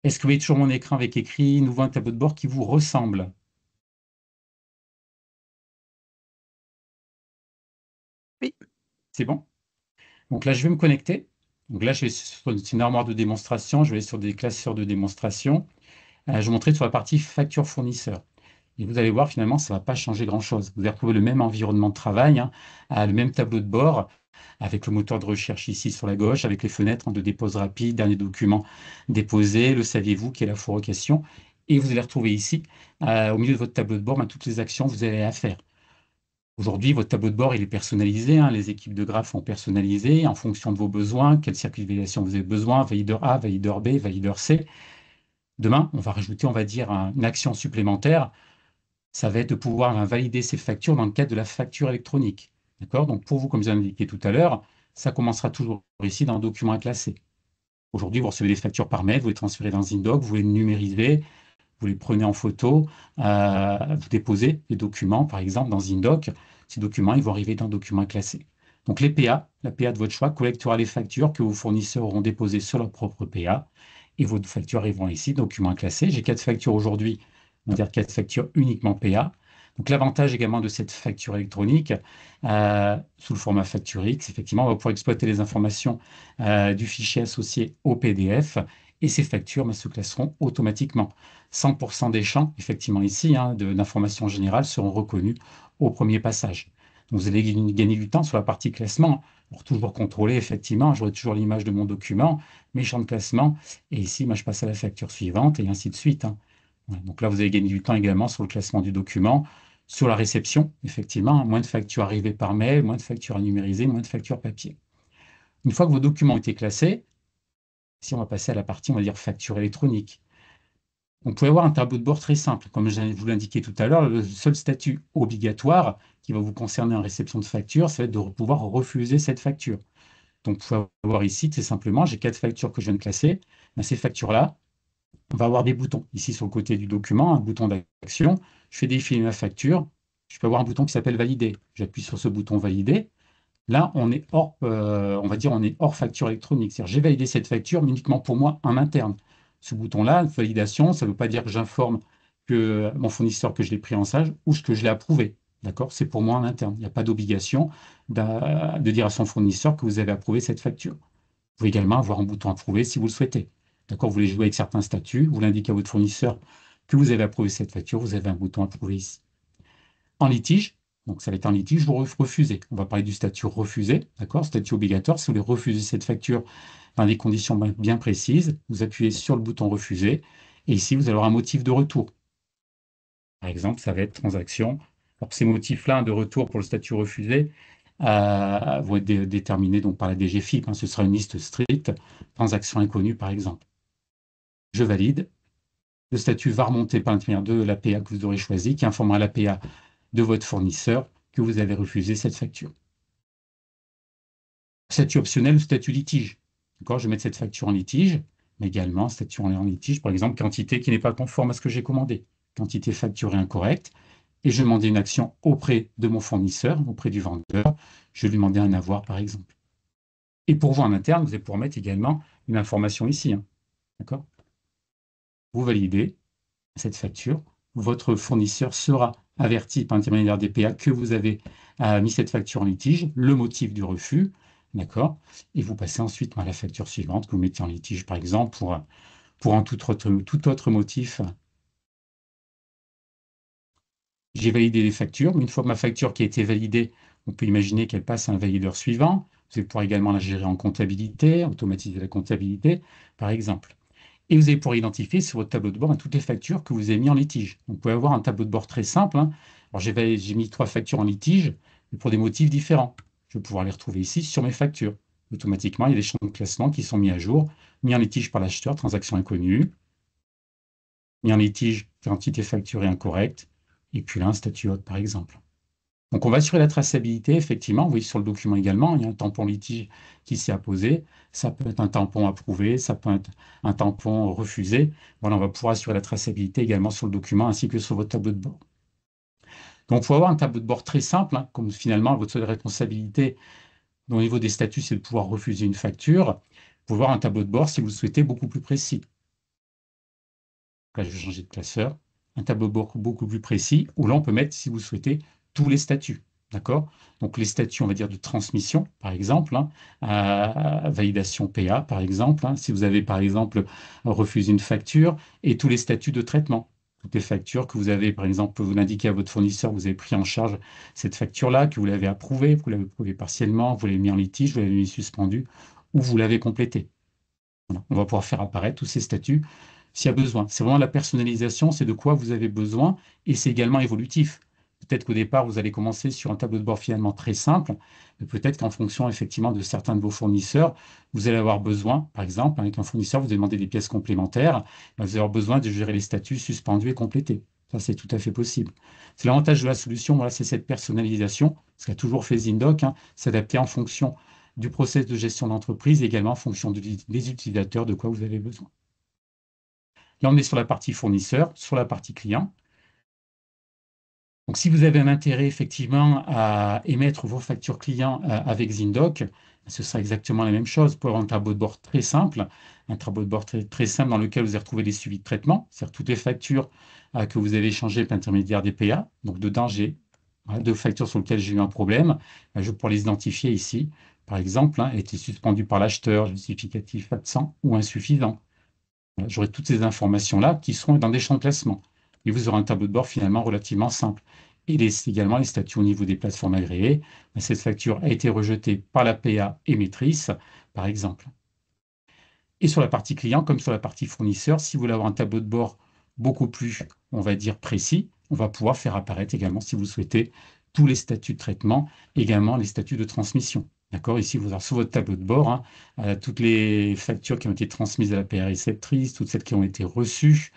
Est-ce que vous voyez toujours mon écran avec écrit nouveau un tableau de bord qui vous ressemble? Oui. C'est bon? Donc là, je vais me connecter. Donc là, je vais sur une armoire de démonstration, je vais sur des classeurs de démonstration. Je vais montrer sur la partie facture fournisseur. Et vous allez voir, finalement, ça ne va pas changer grand-chose. Vous allez retrouver le même environnement de travail, hein, le même tableau de bord, avec le moteur de recherche ici sur la gauche, avec les fenêtres, hein, de dépose rapide, dernier document déposé, le saviez-vous, qui est la foire aux questions. Et vous allez retrouver ici, au milieu de votre tableau de bord, toutes les actions que vous avez à faire. Aujourd'hui, votre tableau de bord, il est personnalisé, hein. Les équipes de graphes ont personnalisé en fonction de vos besoins, quel circuit de validation vous avez besoin, valideur A, valideur B, valideur C. Demain, on va rajouter, on va dire, une action supplémentaire. Ça va être de pouvoir valider ces factures dans le cadre de la facture électronique. D'accord? Donc, pour vous, comme je l'ai indiqué tout à l'heure, ça commencera toujours ici dans le document à classer. Aujourd'hui, vous recevez des factures par mail, vous les transférez dans Zindoc, vous les numérisez, vous les prenez en photo, vous déposez les documents, par exemple, dans Zindoc. Ces documents, ils vont arriver dans le document classé. Donc les PA, la PA de votre choix, collectera les factures que vos fournisseurs auront déposées sur leur propre PA. Et vos factures arriveront ici, document classé. J'ai 4 factures aujourd'hui, on va dire 4 factures uniquement PA. Donc l'avantage également de cette facture électronique, sous le format facture X, effectivement, on va pouvoir exploiter les informations du fichier associé au PDF et ces factures se classeront automatiquement. 100% des champs, effectivement ici, hein, d'informations générales seront reconnus au premier passage. Donc vous allez gagner du temps sur la partie classement pour toujours contrôler, effectivement, j'aurai toujours l'image de mon document, mes champs de classement, et ici, moi, je passe à la facture suivante, et ainsi de suite, hein. Voilà. Donc là, vous allez gagner du temps également sur le classement du document, sur la réception, effectivement, moins de factures arrivées par mail, moins de factures à numériser, moins de factures papier. Une fois que vos documents ont été classés, si on va passer à la partie, on va dire facture électronique. On peut avoir un tableau de bord très simple. Comme je vous l'indiquais tout à l'heure, le seul statut obligatoire qui va vous concerner en réception de facture, ça va être de pouvoir refuser cette facture. Donc, vous pouvez avoir ici, très simplement, j'ai 4 factures que je viens de classer. Ben, ces factures-là, on va avoir des boutons. Ici, sur le côté du document, un bouton d'action. Je fais défiler ma facture. Je peux avoir un bouton qui s'appelle Valider. J'appuie sur ce bouton Valider. Là, on est hors, on va dire, on est hors facture électronique. C'est-à-dire, j'ai validé cette facture, mais uniquement pour moi en interne. Ce bouton-là, validation, ça ne veut pas dire que j'informe que mon fournisseur que je l'ai pris en charge ou que je l'ai approuvé. D'accord? C'est pour moi en interne. Il n'y a pas d'obligation de dire à son fournisseur que vous avez approuvé cette facture. Vous pouvez également avoir un bouton approuvé si vous le souhaitez. D'accord? Vous voulez jouer avec certains statuts, vous l'indiquez à votre fournisseur que vous avez approuvé cette facture, vous avez un bouton approuvé ici. En litige, donc ça va être en litige, vous refusez. On va parler du statut refusé, d'accord? Statut obligatoire, si vous voulez refuser cette facture dans des conditions bien précises, vous appuyez sur le bouton refuser, et ici, vous allez avoir un motif de retour. Par exemple, ça va être transaction. Alors, ces motifs-là de retour pour le statut refusé vont être déterminés donc, par la DGFiP, hein. Ce sera une liste stricte, transaction inconnue, par exemple. Je valide. Le statut va remonter par l'intermédiaire de l'APA que vous aurez choisi, qui informera l'APA de votre fournisseur que vous avez refusé cette facture. Statut optionnel ou statut litige. D'accord, je vais mettre cette facture en litige, mais également statut en litige, par exemple, quantité qui n'est pas conforme à ce que j'ai commandé, quantité facturée incorrecte, et je vais demander une action auprès de mon fournisseur, auprès du vendeur, je vais lui demander un avoir, par exemple. Et pour vous en interne, vous allez pouvoir mettre également une information ici, hein. D'accord? Vous validez cette facture, votre fournisseur sera averti par l'intermédiaire des PA que vous avez mis cette facture en litige, le motif du refus, d'accord? Et vous passez ensuite à la facture suivante que vous mettez en litige, par exemple, pour un tout autre motif. J'ai validé les factures, mais une fois que ma facture qui a été validée, on peut imaginer qu'elle passe à un valideur suivant. Vous allez pouvoir également la gérer en comptabilité, automatiser la comptabilité, par exemple. Et vous allez pouvoir identifier sur votre tableau de bord toutes les factures que vous avez mis en litige. Donc, vous pouvez avoir un tableau de bord très simple, hein. Alors, j'ai mis 3 factures en litige, mais pour des motifs différents. Je vais pouvoir les retrouver ici sur mes factures. Automatiquement, il y a des champs de classement qui sont mis à jour, mis en litige par l'acheteur, transaction inconnue, mis en litige, quantité facturée incorrecte, et puis là, un statut haute, par exemple. Donc, on va assurer la traçabilité, effectivement. Vous voyez sur le document également, il y a un tampon litige qui s'est apposé. Ça peut être un tampon approuvé, ça peut être un tampon refusé. Voilà, on va pouvoir assurer la traçabilité également sur le document ainsi que sur votre tableau de bord. Donc, il faut avoir un tableau de bord très simple, hein, comme finalement votre seule responsabilité au niveau des statuts, c'est de pouvoir refuser une facture. Vous pouvez avoir un tableau de bord, si vous le souhaitez, beaucoup plus précis. Là, je vais changer de classeur. Un tableau de bord beaucoup plus précis, où là, on peut mettre, si vous le souhaitez, tous les statuts. D'accord? Donc, les statuts, on va dire, de transmission, par exemple, hein, validation PA, par exemple, hein, si vous avez, par exemple, refusé une facture, et tous les statuts de traitement. toutes les factures que vous avez, par exemple, vous l'indiquez à votre fournisseur, vous avez pris en charge cette facture-là, que vous l'avez approuvée, vous l'avez approuvée partiellement, vous l'avez mis en litige, vous l'avez mis suspendu, ou vous l'avez complété. Voilà. On va pouvoir faire apparaître tous ces statuts s'il y a besoin. C'est vraiment la personnalisation, c'est de quoi vous avez besoin, et c'est également évolutif. Peut-être qu'au départ, vous allez commencer sur un tableau de bord finalement très simple, mais peut-être qu'en fonction effectivement de certains de vos fournisseurs, vous allez avoir besoin, par exemple, avec un fournisseur, vous demandez des pièces complémentaires, vous allez avoir besoin de gérer les statuts suspendus et complétés. Ça, c'est tout à fait possible. C'est l'avantage de la solution, voilà, c'est cette personnalisation, ce qu'a toujours fait Zindoc, hein, s'adapter en fonction du process de gestion d'entreprise et également en fonction des utilisateurs, de quoi vous avez besoin. Là, on est sur la partie fournisseur, sur la partie client. Donc, si vous avez un intérêt effectivement à émettre vos factures clients avec Zindoc, ce sera exactement la même chose pour avoir un tableau de bord très simple, un tableau de bord très simple dans lequel vous allez retrouver les suivis de traitement, c'est-à-dire toutes les factures que vous avez échangées par l'intermédiaire des PA. Donc, dedans, j'ai deux factures sur lesquelles j'ai eu un problème. Je pourrais les identifier ici. Par exemple, elle était suspendue par l'acheteur, justificatif absent ou insuffisant. J'aurai toutes ces informations-là qui seront dans des champs de classement. Et vous aurez un tableau de bord finalement relativement simple. Et également les statuts au niveau des plateformes agréées. Cette facture a été rejetée par la PA émettrice, par exemple. Et sur la partie client, comme sur la partie fournisseur, si vous voulez avoir un tableau de bord beaucoup plus, on va dire, précis, on va pouvoir faire apparaître également, si vous le souhaitez, tous les statuts de traitement, également les statuts de transmission. D'accord? Ici, vous avez sur votre tableau de bord toutes les factures qui ont été transmises à la PA réceptrice, toutes celles qui ont été reçues,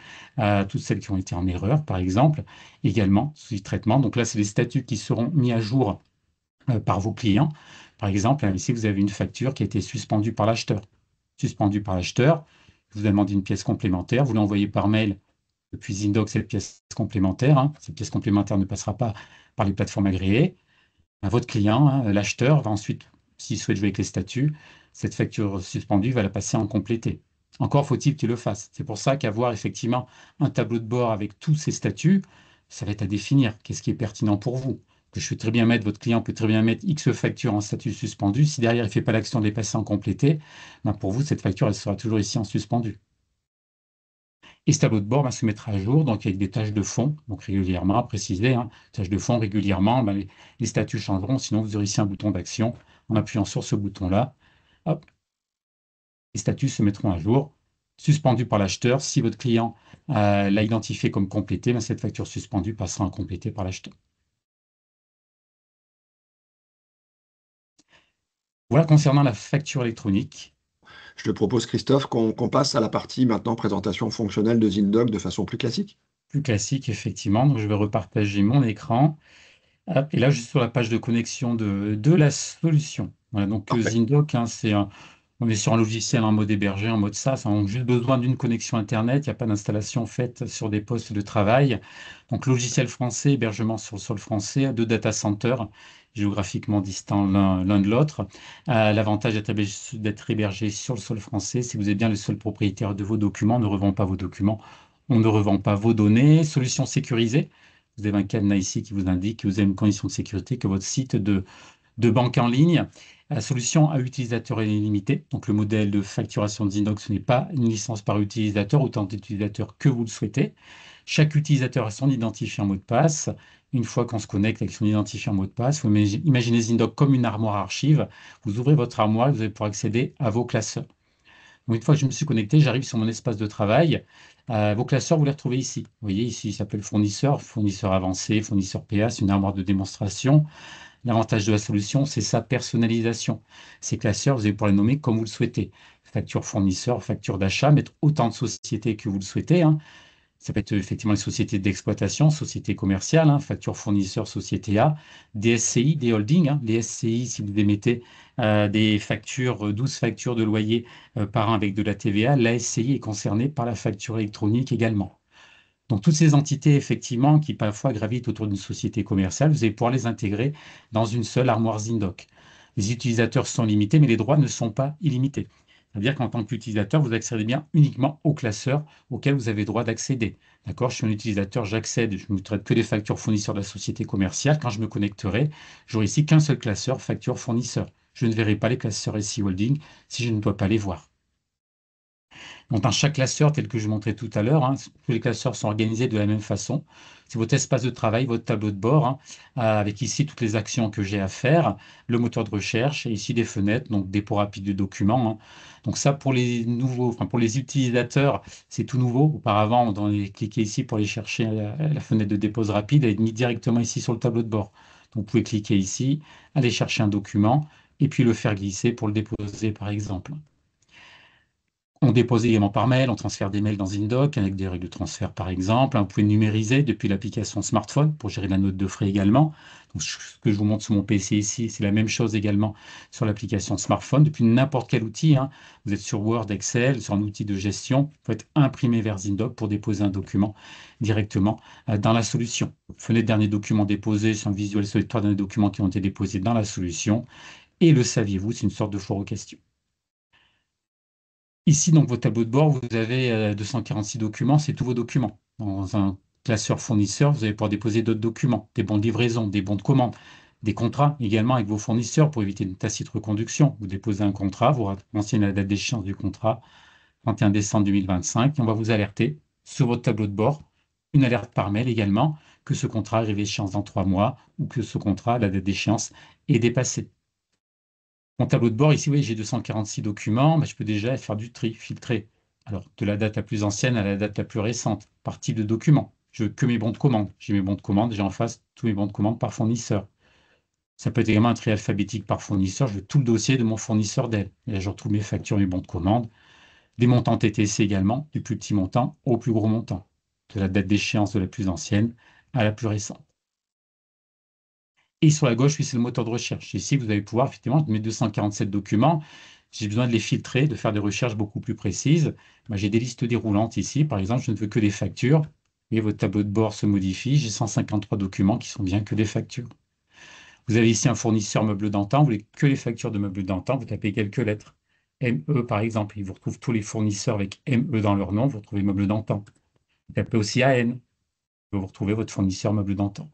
toutes celles qui ont été en erreur, par exemple, également, sous traitement. Donc là, c'est les statuts qui seront mis à jour par vos clients. Par exemple, ici, vous avez une facture qui a été suspendue par l'acheteur. Suspendue par l'acheteur, vous demandez une pièce complémentaire, vous l'envoyez par mail depuis Zindoc, cette pièce complémentaire. Cette pièce complémentaire ne passera pas par les plateformes agréées. Votre client, l'acheteur, va ensuite, s'il souhaite jouer avec les statuts, cette facture suspendue va la passer en complété. Encore faut-il qu'il le fasse. C'est pour ça qu'avoir effectivement un tableau de bord avec tous ces statuts, ça va être à définir. Qu'est-ce qui est pertinent pour vous? Que je peux très bien mettre, votre client peut très bien mettre X facture en statut suspendu. Si derrière, il ne fait pas l'action de les passer en complété, ben pour vous, cette facture, elle sera toujours ici en suspendu. Et ce tableau de bord va se mettre à jour, donc avec des tâches de fond, donc régulièrement, à préciser, tâches de fond régulièrement, les statuts changeront, sinon vous aurez ici un bouton d'action. En appuyant sur ce bouton-là, hop, les statuts se mettront à jour, suspendus par l'acheteur. Si votre client l'a identifié comme complété, cette facture suspendue passera en complété par l'acheteur. Voilà concernant la facture électronique. Je te propose, Christophe, qu'on passe à la partie maintenant présentation fonctionnelle de Zindoc de façon plus classique. Plus classique, effectivement. Donc, je vais repartager mon écran. Hop, et là, je suis sur la page de connexion de la solution. Voilà, donc Parfait. Zindoc, on est sur un logiciel en mode hébergé, en mode SaaS. On a juste besoin d'une connexion Internet. Il n'y a pas d'installation faite sur des postes de travail. Donc, logiciel français, hébergement sur le sol français, deux data centers géographiquement distants l'un de l'autre. L'avantage d'être hébergé sur le sol français, c'est que vous êtes bien le seul propriétaire de vos documents. On ne revend pas vos documents. On ne revend pas vos données. Solution sécurisée. Vous avez un cadenas ici qui vous indique que vous avez une condition de sécurité, que votre site de banque en ligne. La solution à utilisateur est limitée. Donc, le modèle de facturation de Zindoc, ce n'est pas une licence par utilisateur, autant d'utilisateurs que vous le souhaitez. Chaque utilisateur a son identifiant mot de passe. Une fois qu'on se connecte avec son identifiant mot de passe, vous imaginez Zindoc comme une armoire archive. Vous ouvrez votre armoire et vous allez pouvoir accéder à vos classeurs. Donc, une fois que je me suis connecté, j'arrive sur mon espace de travail. Vos classeurs, vous les retrouvez ici. Vous voyez, ici, il s'appelle fournisseur, fournisseur avancé, fournisseur PA, c'est une armoire de démonstration. L'avantage de la solution, c'est sa personnalisation. Ces classeurs, vous allez pouvoir les nommer comme vous le souhaitez. Facture fournisseur, facture d'achat, mettre autant de sociétés que vous le souhaitez. Ça peut être effectivement les sociétés d'exploitation, sociétés commerciales, facture fournisseur, société A, des SCI, des holdings. Les SCI, si vous émettez des factures, 12 factures de loyer par an avec de la TVA, la SCI est concernée par la facture électronique également. Donc, toutes ces entités, effectivement, qui parfois gravitent autour d'une société commerciale, vous allez pouvoir les intégrer dans une seule armoire Zindoc. Les utilisateurs sont limités, mais les droits ne sont pas illimités. C'est-à-dire qu'en tant qu'utilisateur, vous accédez bien uniquement aux classeurs auxquels vous avez droit d'accéder. D'accord? Je suis un utilisateur, j'accède, je ne traite que les factures fournisseurs de la société commerciale. Quand je me connecterai, j'aurai ici qu'un seul classeur, facture fournisseur. Je ne verrai pas les classeurs SI Holding si je ne dois pas les voir. Donc, dans chaque classeur, tel que je montrais tout à l'heure, hein, tous les classeurs sont organisés de la même façon. C'est votre espace de travail, votre tableau de bord, hein, avec ici toutes les actions que j'ai à faire, le moteur de recherche, et ici des fenêtres, donc dépôt rapide de documents, hein. Donc ça, pour les nouveaux, enfin pour les utilisateurs, c'est tout nouveau. Auparavant, on devait cliquer ici pour aller chercher la fenêtre de dépose rapide, elle est mise directement ici sur le tableau de bord. Donc vous pouvez cliquer ici, aller chercher un document, et puis le faire glisser pour le déposer, par exemple. On dépose également par mail, on transfère des mails dans InDoc avec des règles de transfert par exemple. Vous pouvez numériser depuis l'application smartphone pour gérer la note de frais également. Donc, ce que je vous montre sur mon PC ici, c'est la même chose également sur l'application smartphone. Depuis n'importe quel outil, hein. Vous êtes sur Word, Excel, sur un outil de gestion, vous pouvez imprimer vers InDoc pour déposer un document directement dans la solution. Fenêtre dernier document déposé, c'est un visuel sur les 3 derniers documents qui ont été déposés dans la solution. Et le saviez-vous, c'est une sorte de foire aux questions. Ici, donc, votre tableau de bord, vous avez 246 documents, c'est tous vos documents. Dans un classeur fournisseur, vous allez pouvoir déposer d'autres documents, des bons de livraison, des bons de commande, des contrats également avec vos fournisseurs pour éviter une tacite reconduction. Vous déposez un contrat, vous renseignez la date d'échéance du contrat, 31 décembre 2025, et on va vous alerter sur votre tableau de bord, une alerte par mail également, que ce contrat arrive à échéance dans 3 mois ou que ce contrat, la date d'échéance, est dépassée. Mon tableau de bord, ici, oui, j'ai 246 documents, mais je peux déjà faire du tri, filtrer. Alors, de la date la plus ancienne à la date la plus récente, par type de document. Je veux que mes bons de commande. J'ai mes bons de commande, j'ai en face tous mes bons de commande par fournisseur. Ça peut être également un tri alphabétique par fournisseur. Je veux tout le dossier de mon fournisseur d'elle. Et là, je retrouve mes factures, mes bons de commande. Des montants TTC également, du plus petit montant au plus gros montant. De la date d'échéance de la plus ancienne à la plus récente. Et sur la gauche, oui, c'est le moteur de recherche. Ici, vous allez pouvoir, effectivement, mes 247 documents, j'ai besoin de les filtrer, de faire des recherches beaucoup plus précises. Ben, j'ai des listes déroulantes ici. Par exemple, je ne veux que des factures. Et votre tableau de bord se modifie. J'ai 153 documents qui sont bien que des factures. Vous avez ici un fournisseur meuble d'antan. Vous voulez que les factures de meubles d'antan. Vous tapez quelques lettres. ME, par exemple. Il vous retrouve tous les fournisseurs avec ME dans leur nom. Vous retrouvez meuble d'antan. Vous tapez aussi AN. Vous retrouvez votre fournisseur meuble d'antan.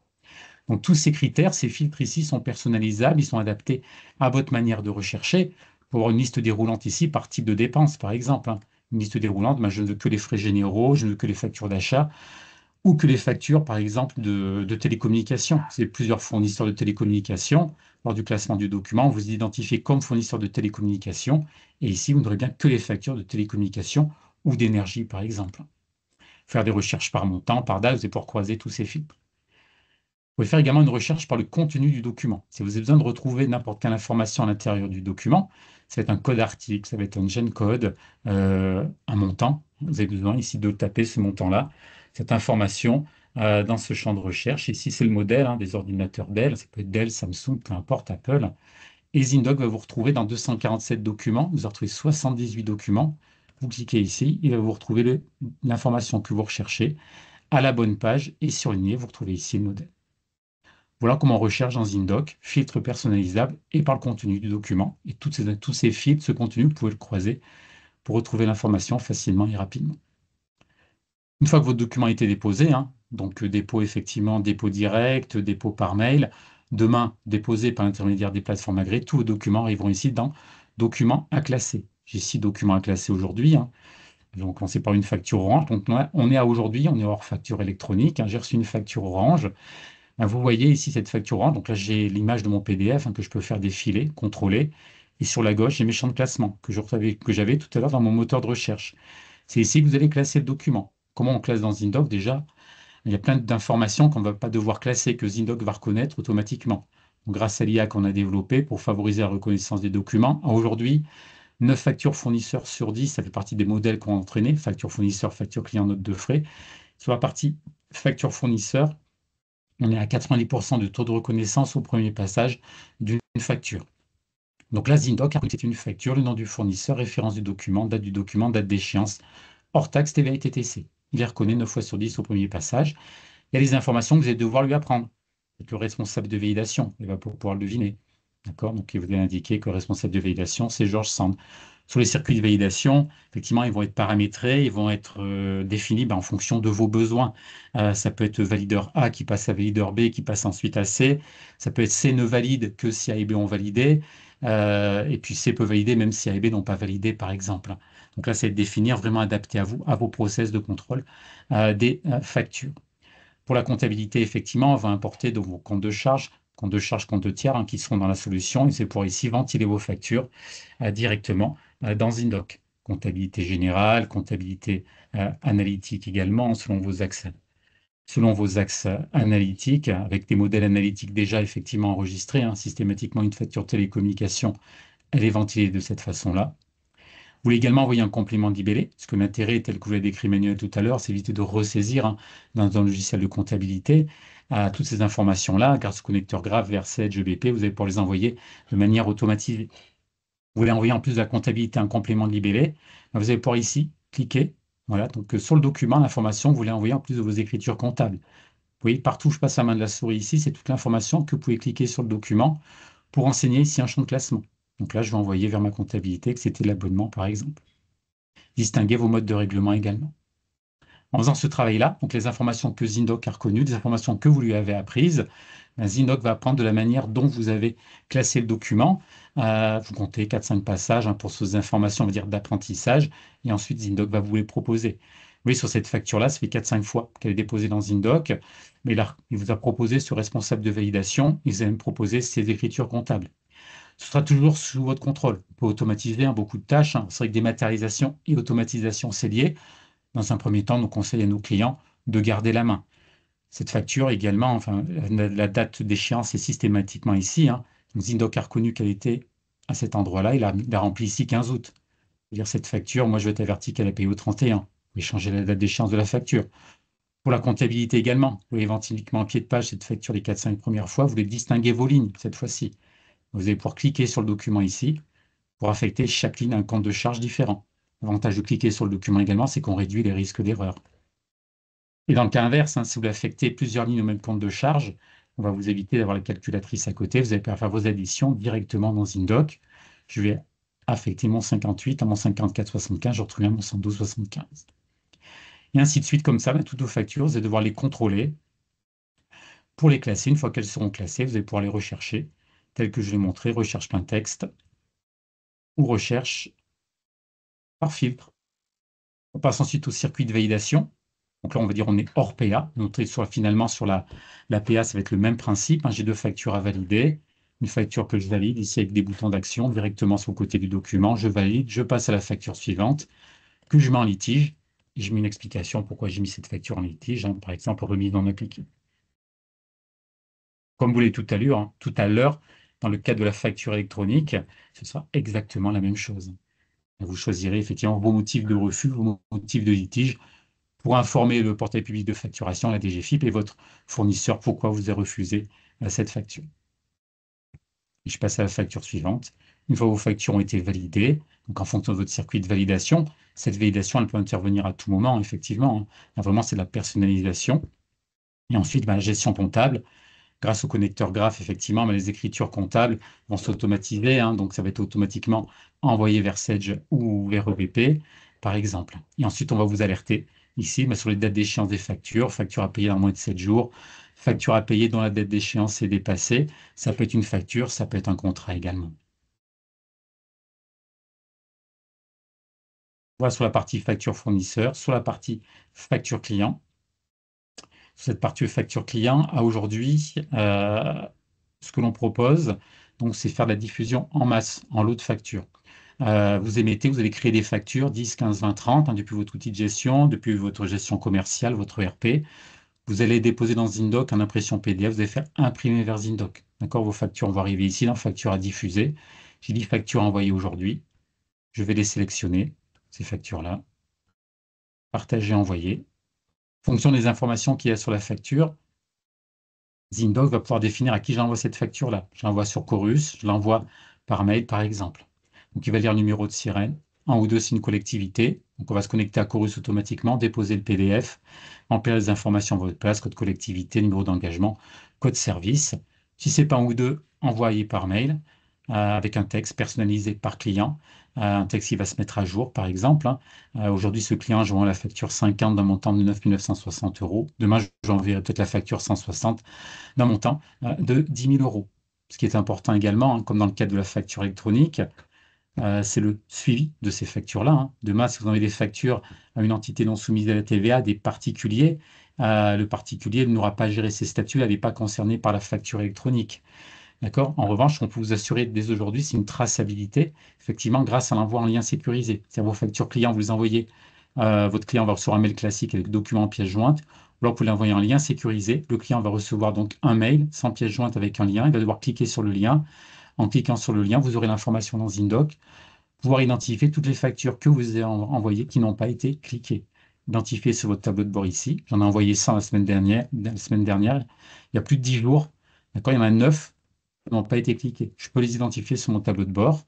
Donc tous ces critères, ces filtres ici sont personnalisables, ils sont adaptés à votre manière de rechercher. Pour avoir une liste déroulante ici par type de dépense, par exemple, hein. Une liste déroulante, ben, je ne veux que les frais généraux, je ne veux que les factures d'achat ou que les factures, par exemple, de télécommunications. C'est plusieurs fournisseurs de télécommunications. Lors du classement du document, vous identifiez comme fournisseur de télécommunications et ici, vous n'aurez bien que les factures de télécommunications ou d'énergie, par exemple. Faire des recherches par montant, par date, vous allez pouvoir croiser tous ces filtres. Vous pouvez faire également une recherche par le contenu du document. Si vous avez besoin de retrouver n'importe quelle information à l'intérieur du document, ça va être un code article, ça va être un GENCODE, un montant. Vous avez besoin ici de taper ce montant-là, cette information dans ce champ de recherche. Ici, c'est le modèle hein, des ordinateurs Dell. Ça peut être Dell, Samsung, peu importe, Apple. Et Zindoc va vous retrouver dans 247 documents. Vous allez retrouver 78 documents. Vous cliquez ici, il va vous retrouver l'information que vous recherchez à la bonne page et surligné. Vous retrouvez ici le modèle. Voilà comment on recherche dans Zindoc, filtre personnalisable et par le contenu du document. Et tous ces filtres, ce contenu, vous pouvez le croiser pour retrouver l'information facilement et rapidement. Une fois que votre document a été déposé, hein, donc dépôt effectivement, dépôt direct, dépôt par mail, demain déposé par l'intermédiaire des plateformes agréées, tous vos documents arriveront ici dans Documents à classer. J'ai 6 documents à classer aujourd'hui. Hein. On va commencer par une facture Orange. Donc on est à aujourd'hui, on est hors facture électronique. Hein. J'ai reçu une facture Orange. Vous voyez ici cette facture orange. Donc là, j'ai l'image de mon PDF hein, que je peux faire défiler, contrôler. Et sur la gauche, j'ai mes champs de classement que j'avais tout à l'heure dans mon moteur de recherche. C'est ici que vous allez classer le document. Comment on classe dans Zindoc déjà? Il y a plein d'informations qu'on ne va pas devoir classer, que Zindoc va reconnaître automatiquement. Donc, grâce à l'IA qu'on a développée pour favoriser la reconnaissance des documents, aujourd'hui, 9 factures fournisseurs sur 10, ça fait partie des modèles qu'on a entraînés, facture fournisseur, facture client, note de frais. Sur la partie facture fournisseur, on est à 90% de taux de reconnaissance au premier passage d'une facture. Donc là, Zindoc, c'est une facture, le nom du fournisseur, référence du document, date d'échéance, hors taxe TVA et TTC. Il les reconnaît 9 fois sur 10 au premier passage. Il y a les informations que vous allez devoir lui apprendre. Le responsable de validation, il va pouvoir le deviner. D'accord? Donc, il vous a indiqué que le responsable de validation, c'est Georges Sand. Sur les circuits de validation, effectivement, ils vont être paramétrés, ils vont être définis en fonction de vos besoins. Ça peut être valideur A qui passe à valideur B, qui passe ensuite à C. Ça peut être C ne valide que si A et B ont validé. Et puis C peut valider même si A et B n'ont pas validé, par exemple. Donc là, c'est définir vraiment adapté à vous, à vos process de contrôle des factures. Pour la comptabilité, effectivement, on va importer donc vos comptes de charge, comptes de tiers qui seront dans la solution. Et c'est pour ici ventiler vos factures directement dans InDoc. Comptabilité générale, comptabilité analytique également, selon vos axes analytiques, avec des modèles analytiques déjà effectivement enregistrés. Systématiquement, une facture de télécommunication, elle est ventilée de cette façon-là. Vous voulez également envoyer un complément de libellé, parce que l'intérêt, tel que vous l'avez décrit Manuel tout à l'heure, c'est éviter de ressaisir dans un logiciel de comptabilité toutes ces informations-là, grâce au connecteur Graph, Verset, GBP, vous allez pouvoir les envoyer de manière automatisée. Vous voulez envoyer en plus de la comptabilité un complément de libellé, vous allez pouvoir ici cliquer. Voilà, donc sur le document, l'information que vous voulez envoyer en plus de vos écritures comptables. Vous voyez, partout où je passe la main de la souris ici, c'est toute l'information que vous pouvez cliquer sur le document pour renseigner ici un champ de classement. Donc là, je vais envoyer vers ma comptabilité que c'était l'abonnement, par exemple. Distinguer vos modes de règlement également. En faisant ce travail-là, donc les informations que Zindoc a reconnues, des informations que vous lui avez apprises, Zindoc va apprendre de la manière dont vous avez classé le document. Vous comptez 4-5 passages pour ces informations, on va dire, d'apprentissage, et ensuite Zindoc va vous les proposer. Vous voyez, sur cette facture-là, ça fait 4-5 fois qu'elle est déposée dans Zindoc, mais là, il vous a proposé ce responsable de validation, il vous a même proposé ses écritures comptables. Ce sera toujours sous votre contrôle. On peut automatiser beaucoup de tâches. C'est vrai que dématérialisation et automatisation, c'est lié. Dans un premier temps, nous conseillons à nos clients de garder la main. Cette facture également, enfin, la date d'échéance est systématiquement ici. Donc, Zindoc a reconnu qu'elle était à cet endroit-là. Il a rempli ici 15 août. C'est-à-dire cette facture, moi, je vais être averti qu'elle a payé au 31. Vous pouvez changer la date d'échéance de la facture. Pour la comptabilité également, vous voyez éventuellement en pied de page cette facture les 4-5 premières fois. Vous voulez distinguer vos lignes cette fois-ci. Vous allez pouvoir cliquer sur le document ici pour affecter chaque ligne à un compte de charge différent. L'avantage de cliquer sur le document également, c'est qu'on réduit les risques d'erreur. Et dans le cas inverse, si vous voulez affecter plusieurs lignes au même compte de charge, on va vous éviter d'avoir la calculatrice à côté. Vous allez pouvoir faire vos additions directement dans Zindoc. Je vais affecter mon 58 à mon 54,75. Je retrouve bien mon 112,75. Et ainsi de suite, comme ça, toutes vos factures, vous allez devoir les contrôler pour les classer. Une fois qu'elles seront classées, vous allez pouvoir les rechercher, tel que je l'ai montré, recherche plein texte ou recherche par filtre. On passe ensuite au circuit de validation. Donc là, on va dire on est hors PA. Donc, finalement, sur la PA, ça va être le même principe. J'ai deux factures à valider. Une facture que je valide ici avec des boutons d'action directement sur le côté du document. Je valide, je passe à la facture suivante que je mets en litige. Et je mets une explication pourquoi j'ai mis cette facture en litige. Par exemple, remise non appliquée. Comme vous l'avez tout à l'heure, dans le cas de la facture électronique, ce sera exactement la même chose. Vous choisirez effectivement vos motifs de refus, vos motifs de litige pour informer le portail public de facturation, la DGFiP, et votre fournisseur pourquoi vous avez refusé cette facture. Et je passe à la facture suivante. Une fois vos factures ont été validées, donc en fonction de votre circuit de validation, cette validation, elle peut intervenir à tout moment, effectivement. Là, vraiment, c'est de la personnalisation. Et ensuite, la gestion comptable. Grâce au connecteur Graph, effectivement, les écritures comptables vont s'automatiser. Donc, ça va être automatiquement envoyé vers Sage ou vers EBP, par exemple. Et ensuite, on va vous alerter ici sur les dates d'échéance des factures, facture à payer dans moins de 7 jours, facture à payer dont la date d'échéance est dépassée. Ça peut être une facture, ça peut être un contrat également. Voilà sur la partie facture fournisseur, sur la partie facture client. Cette partie facture client, à aujourd'hui, ce que l'on propose, donc, c'est faire de la diffusion en masse, en lot de factures. Vous émettez, vous allez créer des factures 10, 15, 20, 30, depuis votre outil de gestion, depuis votre gestion commerciale, votre ERP. Vous allez déposer dans Zindoc en impression PDF, vous allez faire imprimer vers Zindoc. D'accord, vos factures vont arriver ici dans facture à diffuser. J'ai dit facture à envoyer aujourd'hui. Je vais les sélectionner, ces factures-là. Partager, envoyer. En fonction des informations qu'il y a sur la facture, Zindoc va pouvoir définir à qui j'envoie cette facture-là. Je l'envoie sur Chorus, je l'envoie par mail, par exemple. Donc, il va lire le numéro de sirène. En ou deux, c'est une collectivité. Donc, on va se connecter à Chorus automatiquement, déposer le PDF, remplir les informations à votre place, code collectivité, numéro d'engagement, code service. Si c'est pas un ou deux, envoyé par mail avec un texte personnalisé par client. Un texte qui va se mettre à jour, par exemple. Aujourd'hui, ce client, j'envoie la facture 50 d'un montant de 9 960 €. Demain, j'enverrai peut-être la facture 160 d'un montant de 10 000 €. Ce qui est important également, comme dans le cadre de la facture électronique, c'est le suivi de ces factures-là, hein. Demain, si vous avez des factures à une entité non soumise à la TVA, des particuliers, le particulier n'aura pas à gérer ses statuts, elle n'est pas concernée par la facture électronique. D'accord? En revanche, on peut vous assurer dès aujourd'hui, c'est une traçabilité, effectivement, grâce à l'envoi en lien sécurisé. C'est-à-dire vos factures clients, vous les envoyez, votre client va recevoir un mail classique avec document en pièce jointe, ou alors vous l'envoyez en lien sécurisé. Le client va recevoir donc un mail sans pièce jointe avec un lien. Il va devoir cliquer sur le lien. En cliquant sur le lien, vous aurez l'information dans ZinDoc, pouvoir identifier toutes les factures que vous avez envoyées qui n'ont pas été cliquées. Identifier sur votre tableau de bord ici. J'en ai envoyé 100 la semaine dernière. Il y a plus de 10 jours. D'accord? Il y en a 9 n'ont pas été cliqués. Je peux les identifier sur mon tableau de bord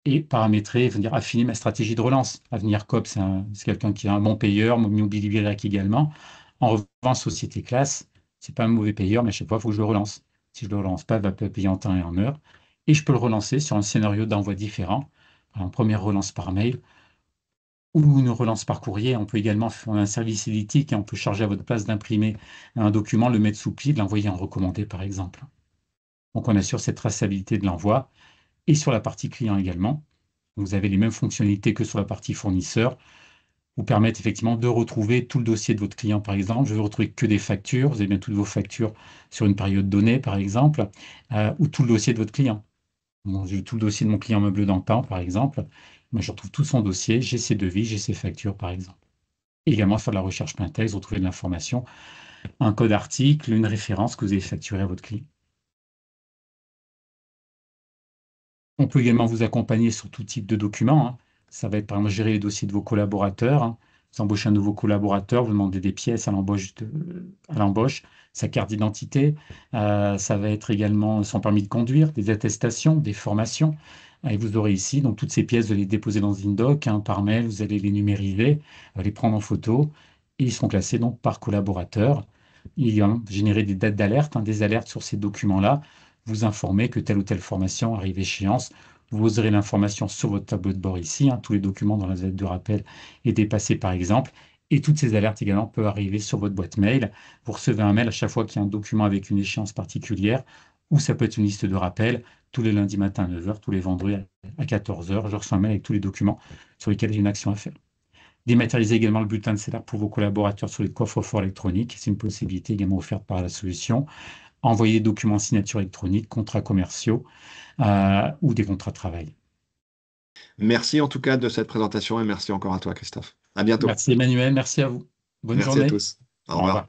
et paramétrer, venir affiner ma stratégie de relance. Avenir Coop, c'est quelqu'un qui est un bon payeur, Mobiliac également. En revanche, Société Classe, c'est pas un mauvais payeur, mais à chaque fois, il faut que je le relance. Si je ne le relance pas, il va pas payer en temps et en heure. Et je peux le relancer sur un scénario d'envoi différent. Alors, en première relance par mail ou une relance par courrier. On peut également faire un service éditique et on peut charger à votre place d'imprimer un document, le mettre sous pli, de l'envoyer en recommandé, par exemple. Donc, on assure cette traçabilité de l'envoi et sur la partie client également. Vous avez les mêmes fonctionnalités que sur la partie fournisseur, vous permettent effectivement de retrouver tout le dossier de votre client, par exemple. Je veux retrouver que des factures, vous avez bien toutes vos factures sur une période donnée, par exemple, ou tout le dossier de votre client. Bon, j'ai tout le dossier de mon client meuble dans le temps, par exemple. Moi, je retrouve tout son dossier, j'ai ses devis, j'ai ses factures, par exemple. Et également faire de la recherche plein texte, retrouver de l'information, un code article, une référence que vous avez facturé à votre client. On peut également vous accompagner sur tout type de documents, hein. Ça va être par exemple gérer les dossiers de vos collaborateurs, hein. Vous embauchez un nouveau collaborateur, vous demandez des pièces à l'embauche, sa carte d'identité. Ça va être également son permis de conduire, des attestations, des formations. Et vous aurez ici donc toutes ces pièces, vous allez les déposer dans ZinDoc, hein, par mail, vous allez les numériser, les prendre en photo et ils seront classés donc par collaborateur. Il y a générer des dates d'alerte, hein, des alertes sur ces documents-là, vous informer que telle ou telle formation arrive échéance. Vous aurez l'information sur votre tableau de bord ici, hein, tous les documents dans la lettre de rappel est dépassé par exemple. Et toutes ces alertes également peuvent arriver sur votre boîte mail. Vous recevez un mail à chaque fois qu'il y a un document avec une échéance particulière, ou ça peut être une liste de rappels. Tous les lundis matin à 9 heures, tous les vendredis à 14 heures, je reçois un mail avec tous les documents sur lesquels j'ai une action à faire. Dématérialiser également le bulletin de salaire pour vos collaborateurs sur les coffres-forts électroniques. C'est une possibilité également offerte par la solution. Envoyer des documents en signature électronique, contrats commerciaux ou des contrats de travail. Merci en tout cas de cette présentation et merci encore à toi, Christophe. À bientôt. Merci Emmanuel, merci à vous. Bonne Merci à journée. tous. Au Au revoir. revoir.